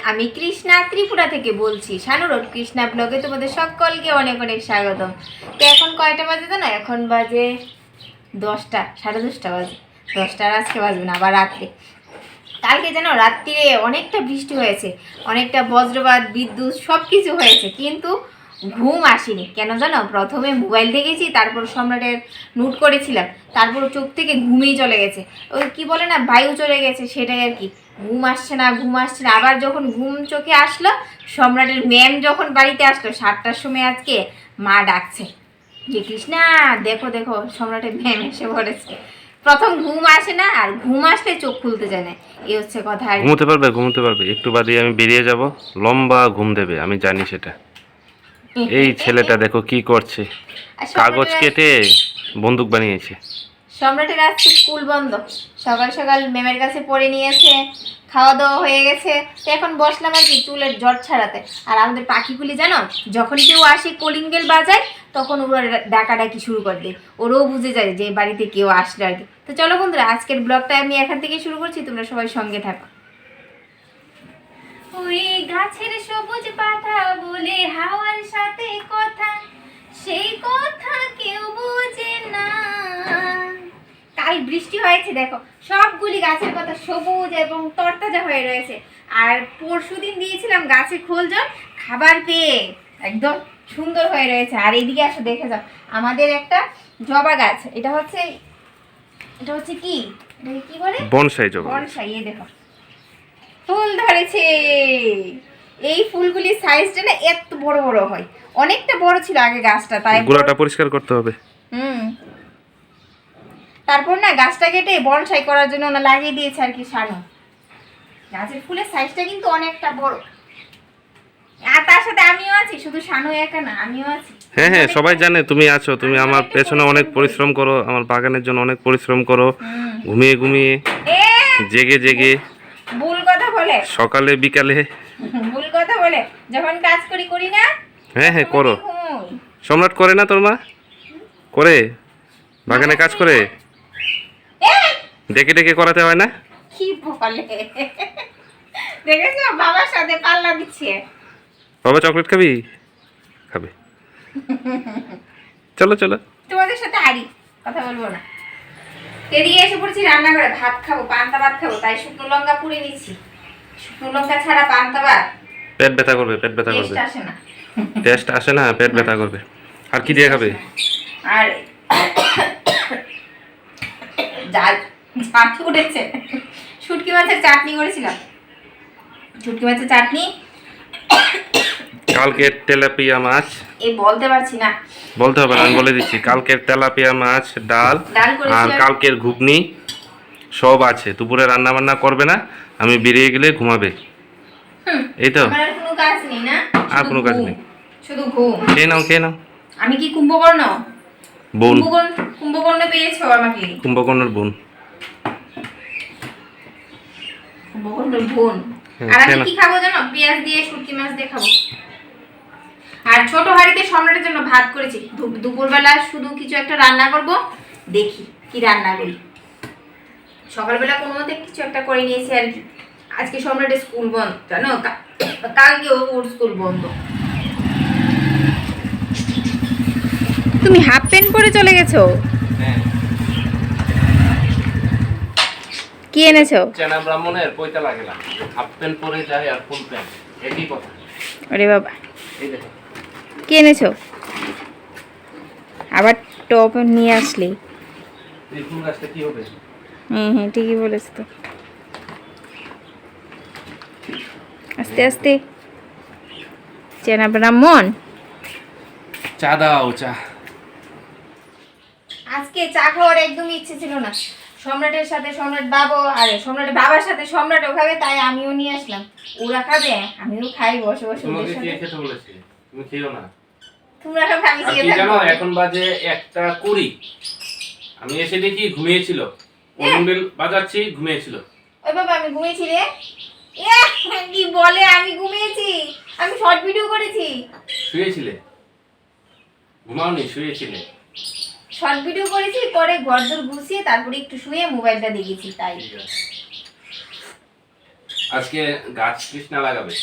আমি কৃষ্ণা ত্রিপুরা থেকে বলছি। শানু রোড কৃষ্ণা ব্লগে তোমাদের সকলকে অনেক অনেক স্বাগতম। তো এখন কয়টা বাজে জানো? এখন বাজে 10টা, 10:30 বাজে। 10টা আজকে বাজবে না, আবার রাত্রে। কালকে জানো রাত্রিরে অনেকটা বৃষ্টি হয়েছে, অনেকটা বজ্রপাত, বিদ্যুৎ সব কিছু হয়েছে, কিন্তু ঘুম আসেনি। কেন জানো? প্রথমে মোবাইল দেখেছি, তারপর সম্রাটের নোট করেছিলাম, তারপর চোখ থেকে ঘুমিয়ে চলে গেছে। ওই কি বলে না, বায়ু চলে গেছে, সেটাই আর কি। ঘুম আসছে না, ঘুম আসছে না। আবার যখন ঘুম চোখে আসলো, সম্রাটের ম্যাম যখন বাড়িতে আসলো 7টার সময়, আজকে মা ডাকছে যে কৃষ্ণা দেখো দেখো সম্রাটের ম্যাম এসে পড়েছে। প্রথম ঘুম আসে না, আর ঘুম আসলে চোখ খুলতে যায় না, এই হচ্ছে কথা। আর ঘুমোতে পারবে একটু বাদে আমি বেরিয়ে যাব, লম্বা ঘুম দেবে, আমি জানি সেটা। এই ছেলেটা দেখো কি করছে, কাগজ কেটে বন্দুক বানিয়েছে। সম্রাটের আজকে স্কুল বন্ধ, সকাল সকাল ম্যামের কাছে পড়ে নিয়েছে, খাওয়া দাওয়া হয়ে গেছে। তো এখন বসলাম আর কি চুলের জট ছাড়াতে। আর আমাদের পাখিগুলি জানো, যখন কেউ আসে কলিং বেল বাজায়, তখন ওরা ডাকাডাকি শুরু করে দেয়। ওরাও বুঝে যায় যে বাড়িতে কেউ আসলো আর কি। তো চলো বন্ধুরা, আজকের ব্লগটা আমি এখান থেকে শুরু করছি, তোমরা সবাই সঙ্গে থাকো। ওই গাছের সবুজ পাতা বলে হাওয়ার সাথে কথা, সেই কথা কেউ বোঝে না। কাল বৃষ্টি হয়েছে, দেখো সবগুলি গাছের পাতা সবুজ এবং তরতাজা হয়ে রয়েছে। আর পরশুদিন দিয়েছিলাম গাছে খোল জল, খাবার পেয়ে একদম সুন্দর হয়ে রয়েছে। আর এইদিকে আসো দেখে যাও, আমাদের একটা জবা গাছ, এটা হচ্ছে কি, এটাকে কি বলে? বনসাই জবা। বনসাই। এই দেখো ফুল ধরেছে। এই ফুলগুলির সাইজটা না এত বড় বড় হয়, অনেকটা বড় ছিল আগে গাছটা, তাই গোড়াটা পরিষ্কার করতে হবে। তারপর না গাছটা কেটে বনসাই করার জন্য ওনা লাগিয়ে দিয়েছে আর কি শানু। গাছের ফুলের সাইজটা কিন্তু অনেকটা বড়। আর তার সাথে আমিও আছি, শুধু শানু একা না, আমিও আছি। হ্যাঁ হ্যাঁ, সবাই জানে তুমি আছো। তুমি আমার পেছনে অনেক পরিশ্রম করো, আমার বাগানের জন্য অনেক পরিশ্রম করো, ঘুমিয়ে ঘুমিয়ে, জেগে জেগে, ভুল কথা বলে, সকালে বিকালে। ভুল কথা বলে, যখন কাজ করি না। হ্যাঁ হ্যাঁ করো। সম্রাট করে না তোর মা? করে, বাগানে কাজ করে, ডেকে ডেকে করাতে হয় না? কি বলে, দেখেছো বাবার সাথে পাল্লা দিচ্ছে। বাবা চকলেট খাবি? খাবে। চলো চলো, তোমাদের সাথে আরি কথা বলবো না। এদিকে এসে পড়ছি রান্না করে, ভাত খাবো, পান্তা ভাত খাবো, তাই শুকনো লঙ্কা পুড়ে নিচ্ছি। শুকনো লঙ্কা ছাড়া পান্তা ভাত পেট ব্যথা করবে, পেট ব্যথা করবে। টেস্ট আসে না, টেস্ট আসে না, পেট ব্যথা করবে। আর কি দিয়ে খাবে? আর জাল ঝাঁট উঠেছে। শুটকি মাছের চাটনি করেছিলাম, শুটকি মাছের চাটনি। কালকের তেলাপিয়া মাছ, এই বলতে পারছি না, বলতে হবে না, আমি বলে দিচ্ছি। কালকের তেলাপিয়া মাছ, ডাল, আর কালকের ঘুগনি সব আছে। দুপুরে রান্না বান্না করবে না, আমি বেরিয়ে গেলে ঘুমাবে। এই তো, আমার আর কোনো কাজ নেই না, আর কোনো কাজ নেই, শুধু ঘুম। খেয়ে নাও খেয়ে নাও। আমি কি কুম্ভকর্ণ? বোন, কুম্ভকর্ণ পেয়েছো আমাকে? কুম্ভকর্ণের বোন। কুম্ভকর্ণের বোন। আর আমি কি খাবো জানো? পেঁয়াজ দিয়ে শুটকি মাছ দিয়ে খাবো। আর ছোট হাঁড়িতে সম্রাটের জন্য ভাত করেছি। দুপুরবেলা শুধু কিছু একটা রান্না করব, দেখি কি রান্না করি। সকালবেলা কোনো মতে কিছু একটা করে নিয়েছি আর কি। আজকে সম্রাটের স্কুল বন্ধ জানো, কালকে ওর স্কুল বন্ধ। তুমি হাফ প্যান্ট পরে চলে গেছো? কি এনেছো? চেনা ব্রাহ্মণের পয়তা লাগে না, হাফ প্যান্ট পরে যায় আর ফুল প্যান্ট একই কথা। আরে বাবা, এই দেখো কি এনেছো? আবার টপ নিয়ে আসলি? এই ফুল গাছটা কি হবে? হ্যাঁ ঠিকই বলেছ তো। আস্তে আস্তে। চেনা ব্রাহ্মণ, চা দাও, চা। আজকে চা খাওয়ার একদম ইচ্ছে ছিল না। সম্রাটের সাথে সম্রাট সম্রাটের বাবার সাথে সম্রাটও খাবে, তাই আমিও নিয়ে আসলাম। ওরা খাবে, আমিও খাই বসে বসে। তোমাকে কে খেতে বলেছে? তুমি খেও না। তোমরা খাবে, আমি কি জানো, এখন বাজে 1:20। আমি এসে দেখি ঘুমিয়েছিল, কলিং বাজাচ্ছি, ঘুমিয়েছিল। ওই বাবা আমি ঘুমিয়েছি রে। কি বলে, আমি ঘুমিয়েছি, আমি শর্ট ভিডিও করেছি। শুয়েছিলে? ঘুমাওনি, শুয়েছিলে? শর্ট ভিডিও করেছি, পরে ঘরদোর গুছিয়ে তারপরে একটু শুয়ে মোবাইলটা দেখেছি, তাই। আজকে গাছ কৃষ্ণা লাগাবে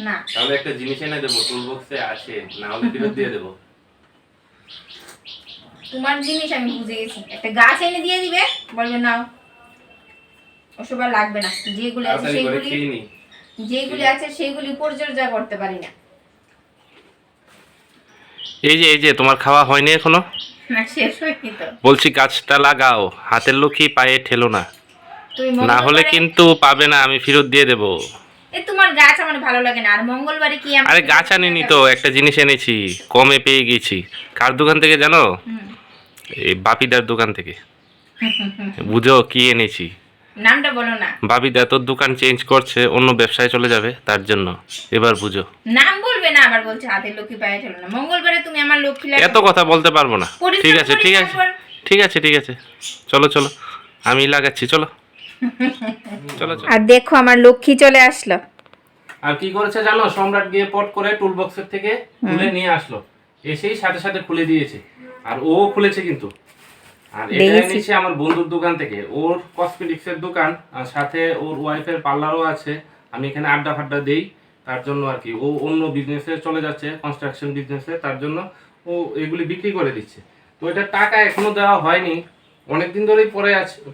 না তাহলে একটা জিনিস এনে দেবো, টুল বক্সে আছে, না হলে ফেরত দিয়ে দেবো। তোমার জিনিস আমি বুঝে গেছি, একটা গাছ এনে দিয়ে দিবে, বলবে নাও, ওসব আর লাগবে না। যেগুলি আছে সেইগুলি পরিচর্যা করতে পারি না। এই যে তোমার খাওয়া হয়নি এখনো? না, শেষ হয়নি তো। বলছি গাছটা লাগাও, হাতের লক্ষ্মী পায়ে ঠেলো না, না হলে কিন্তু পাবে না, আমি ফেরত দিয়ে দেবো। তোমার গাছ আমার ভালো লাগে না। আর মঙ্গলবারে কি আরে গাছ আনিনি তো, একটা জিনিস এনেছি, কমে পেয়ে গেছি। কার দোকান থেকে জানো? এই বাপিদার দোকান থেকে। বুঝো কি এনেছি? নামটা বলো না। বাপিদা তোর দোকান চেঞ্জ করছে, অন্য ব্যবসায় চলে যাবে, তার জন্য এবার বুঝো। নাম বলবে না, আবার বলছে হাতের লক্ষ্মী পায়ে ঠেলো না। মঙ্গলবারে তুমি আমার লক্ষ্মী লাগে। এত কথা বলতে পারবো না। ঠিক আছে ঠিক আছে ঠিক আছে ঠিক আছে, চলো চলো, আমি লাগাচ্ছি, চলো চলো চলো। আর দেখো আমার লক্ষ্মী চলে আসলো। আর কি করেছে জানো? সম্রাট গিয়ে পট করে টুল বক্সের থেকে খুলে নিয়ে আসলো, এসেই সাথে সাথে খুলে দিয়েছে। আর ও খুলেছে কিন্তু। আর এটা এনেছে আমার বন্ধুর দোকান থেকে, ওর কসমেটিক্সের দোকান, আর সাথে ওর ওয়াইফের পার্লারও আছে। আমি এখানে আড্ডা ফাড্ডা দেই, তার জন্য আর কি। ও অন্য বিজনেসে চলে যাচ্ছে, কনস্ট্রাকশন বিজনেসে, তার জন্য ও এগুলি বিক্রি করে দিচ্ছে। তো এটা টাকা এখনো দেওয়া হয়নি, অনেকদিন ধরেই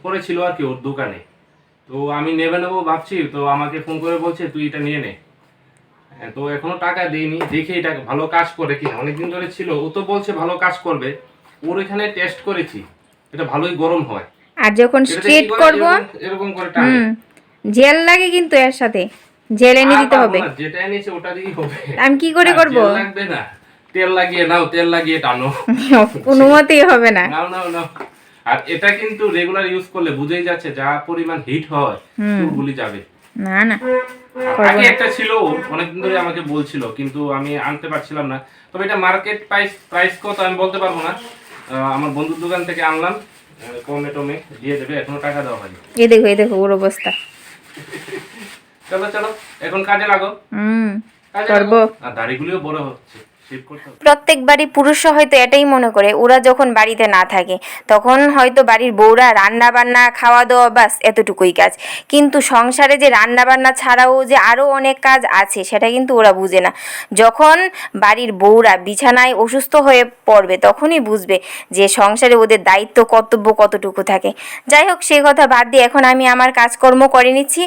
পড়ে ছিল আর কি ওর দোকানে। তো আমি নেবো ভাবছি, তো আমাকে ফোন করে বলছে তুই এটা নিয়ে নে। তো এখনো টাকা দেইনি, দেখি এটা ভালো কাজ করে কিনা। অনেকদিন ধরে ছিল, ও তো বলছে ভালো কাজ করবে। ওর এখানে টেস্ট করেছি, এটা ভালোই গরম হয়। আর যখন স্ট্রেট করব এরকম করে টানে। জেল লাগে কিন্তু এর সাথে জেল এনে দিতে হবে। যেটা এনেছে ওটা দিয়েই হবে। আমি কি করে করব? জেল লাগবে না, তেল লাগিয়ে নাও, তেল লাগিয়ে টানো। কোনো মতেই হবে না। নাও নাও নাও। আর এটা কিন্তু রেগুলার ইউজ করলে বুঝেই যাচ্ছে যা পরিমাণ হিট হয় চুলগুলি যাবে। না না, আগে একটা ছিল, অনেকদিন ধরে আমাকে বলছিল, কিন্তু আমি আনতে পারছিলাম না। তবে এটা মার্কেট প্রাইস কত আমি বলতে পারবো না। আমার বন্ধুর দোকান থেকে আনলাম, কমে টমে দিয়ে দেবে, এখনো টাকা দেওয়া হয়নি। এই দেখো ওর অবস্থা। চলো চলো, এখন কাজে লাগো। করবো। আর দাড়িগুলিও বড় হচ্ছে। প্রত্যেকবারই পুরুষরা হয়তো এটাই মনে করে, ওরা যখন বাড়িতে না থাকে তখন হয়তো বাড়ির বউরা রান্না বান্না খাওয়া দাওয়া বাস এতটুকুই কাজ। কিন্তু সংসারে যে রান্না বান্না ছাড়াও যে আরও অনেক কাজ আছে সেটা কিন্তু ওরা বুঝে না। যখন বাড়ির বউরা বিছানায় অসুস্থ হয়ে পড়বে তখনই বুঝবে যে সংসারে ওদের দায়িত্ব কর্তব্য কতটুকু থাকে। যাই হোক, সেই কথা বাদ দিয়ে এখন আমি আমার কাজকর্ম করে নিচ্ছি।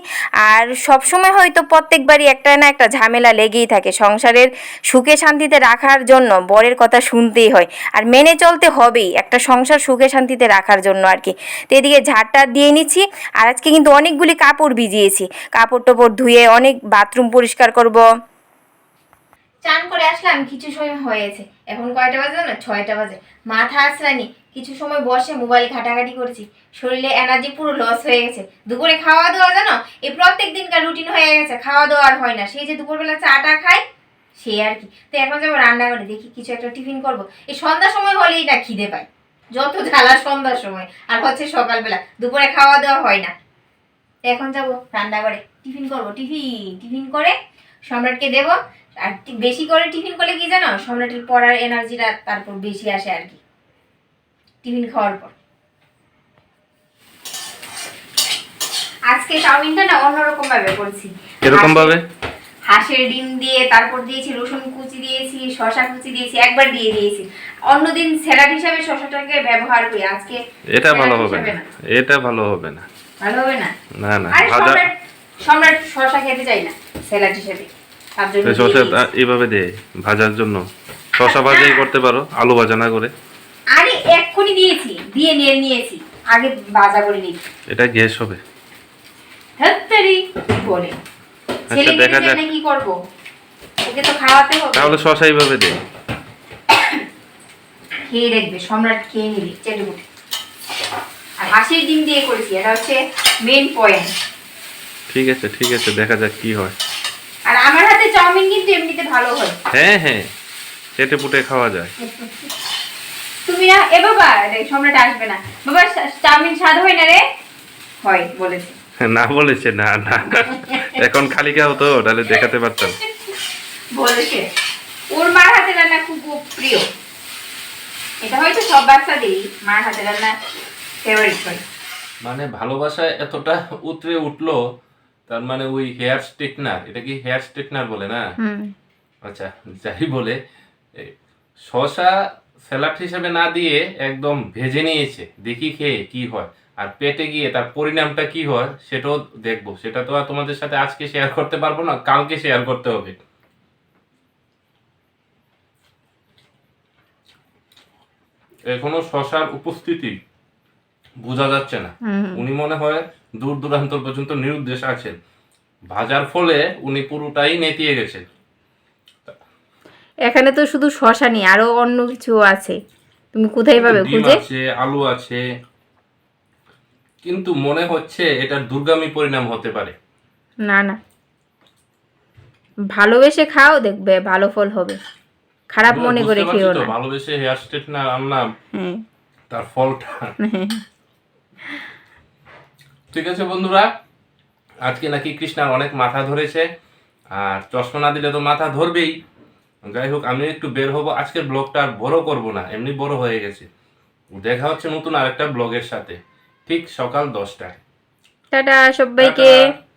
আর সবসময় হয়তো প্রত্যেকবারই একটা না একটা ঝামেলা লেগেই থাকে। সংসারের সুখে শান্তিতে রাখার জন্য বরের কথা শুনতেই হয়, আর মেনে চলতে হবেই একটা সংসার সুখে শান্তিতে রাখার জন্য আর কি। তো এদিকে ঝাড়টা দিয়ে নিচ্ছি। আর আজকে কিন্তু অনেকগুলি কাপড় ভিজিয়েছি, কাপড় টাপড় ধুয়ে অনেক বাথরুম পরিষ্কার করব। চান করে আসলাম, কিছু সময় হয়েছে, এখন কয়টা বাজে না? 6টা বাজে। মাথা আসরানি, কিছু সময় বসে মোবাইল ঘাটাঘাটি করেছি, শরীরে এনার্জি পুরো লস হয়ে গেছে। দুপুরে খাওয়া দাওয়া জানো, এই প্রত্যেক দিনকার রুটিন হয়ে গেছে, খাওয়া দাওয়া আর হয় না। সেই যে দুপুরবেলা চাটা খাই সে আর কি। তো এখন যাবো রান্নাঘরে, দেখি কিছু একটা টিফিন করব। এই সন্ধ্যার সময় হলেই না খিদে পায়, যত ঝালা সন্ধ্যার সময়, আর হচ্ছে সকালবেলা। দুপুরে খাওয়া দাওয়া হয় না। এখন যাবো রান্নাঘরে, টিফিন করব। টিফিন করে সম্রাটকে দেবো। আর বেশি করে টিফিন করলে কি জানো, সম্রাটের পড়ার এনার্জিটা তারপর বেশি আসে আর কি টিফিন খাওয়ার পর। আজকে চাউমিনটা না অন্যরকম ভাবে করছি। এরকম ভাবে হাঁসের ডিম দিয়ে, তারপর দিয়েছি রসুন কুচি দিয়েছি, শসা কুচি দিয়েছি, একবার দিয়ে দিয়েছি। অন্যদিন স্যালাড হিসাবে শসাটাকে ব্যবহার করি, আজকে এটা ভালো হবে না, এটা ভালো হবে না। ভালো হবে না? না না, ভাজা সম্রাট শসা খেতে চাই না স্যালাড হিসাবে, তার জন্য শসা এইভাবে দে ভাজার জন্য। শসা ভাজাই করতে পারো, আলু ভাজা না করে। আরে এক্ষুনি দিয়েছি, দিয়ে নিয়েছি, আগে ভাজা করে নিই। এটা গ্যাস হবে। হ্যাঁ বলে ছেলে দেখা যায় কি করব, ওকে তো খাওয়াতে হবে। তাহলে শসা এইভাবে দে, খেয়ে দেখবে, সম্রাট খেয়ে নিবি চেটে। আর হাঁসের ডিম দিয়ে করেছি, এটা হচ্ছে মেইন পয়েন্ট। ঠিক আছে দেখা যাক কি হয়। আর আমার হাতে চাউমিন কিন্তু এমনিতে ভালো হয়। হ্যাঁ চেটে পুটে খাওয়া যায়। তুমি না এ বাবা, সম্রাট আসবে না বাবা, চাউমিন স্বাদ হয় না রে? হয় বলেছে। না বলেছে না না, এখন খালি খাও তো, তাহলে দেখাতে পারতাম। বলেছে ওর মার হাতে রান্না খুব প্রিয়। এটা হয়তো সব বাচ্চাদেরই মার হাতে রান্না ফেভারিট হয়। মানে ভালোবাসায় এতটা উতরে উঠলো, তার মানে ওই হেয়ার স্ট্রেটনার, এটা কি হেয়ার স্ট্রেটনার বলে না? হুম। আচ্ছা, যাই বলে, এই শসা স্যালাড হিসেবে না দিয়ে একদম ভেজে নিয়েছে, দেখি খেয়ে কি হয়, আর পেটে গিয়ে তার পরিণামটা কি হয় সেটাও দেখবো। সেটা তো আর তোমাদের সাথে আজকে শেয়ার করতে পারবো না, কালকে শেয়ার করতে হবে। এখনো শসার উপস্থিতি বোঝা যাচ্ছে না। হুম। উনি মনে হয় দূর দূরান্ত পর্যন্ত নিরুদ্দেশ আছেন, ভাজার ফলে উনি পুরোটাই নেতিয়ে গেছেন। এখানে তো শুধু শশা নেই, আরো অন্য কিছু আছে, তুমি কোথায় পাবে ডিম খুঁজে? আছে, আলু আছে, কিন্তু মনে হচ্ছে এটা দুর্গামি পরিণাম হতে পারে। না না, ভালোবেসে খাও, দেখবে ভালো ফল হবে, খারাপ বন্ধুরা, মনে করে বুঝতে পারছি খেও তো, না। ভালোবেসে হেয়ার স্ট্রেটনার আনলাম, হ্যাঁ। তার ফলটা। ঠিক আছে বন্ধুরা, আজকে নাকি কৃষ্ণার অনেক মাথা ধরেছে, আর চশমা না দিলে তো মাথা ধরবেই। যাই হোক, আমি একটু বের হব, আজকের ব্লগটা আর বড় করব না, এমনি বড় হয়ে গেছে। দেখা হচ্ছে নতুন আরেকটা ব্লগের সাথে, ঠিক সকাল 10টায়। টাটা সবাইকে। টাটা।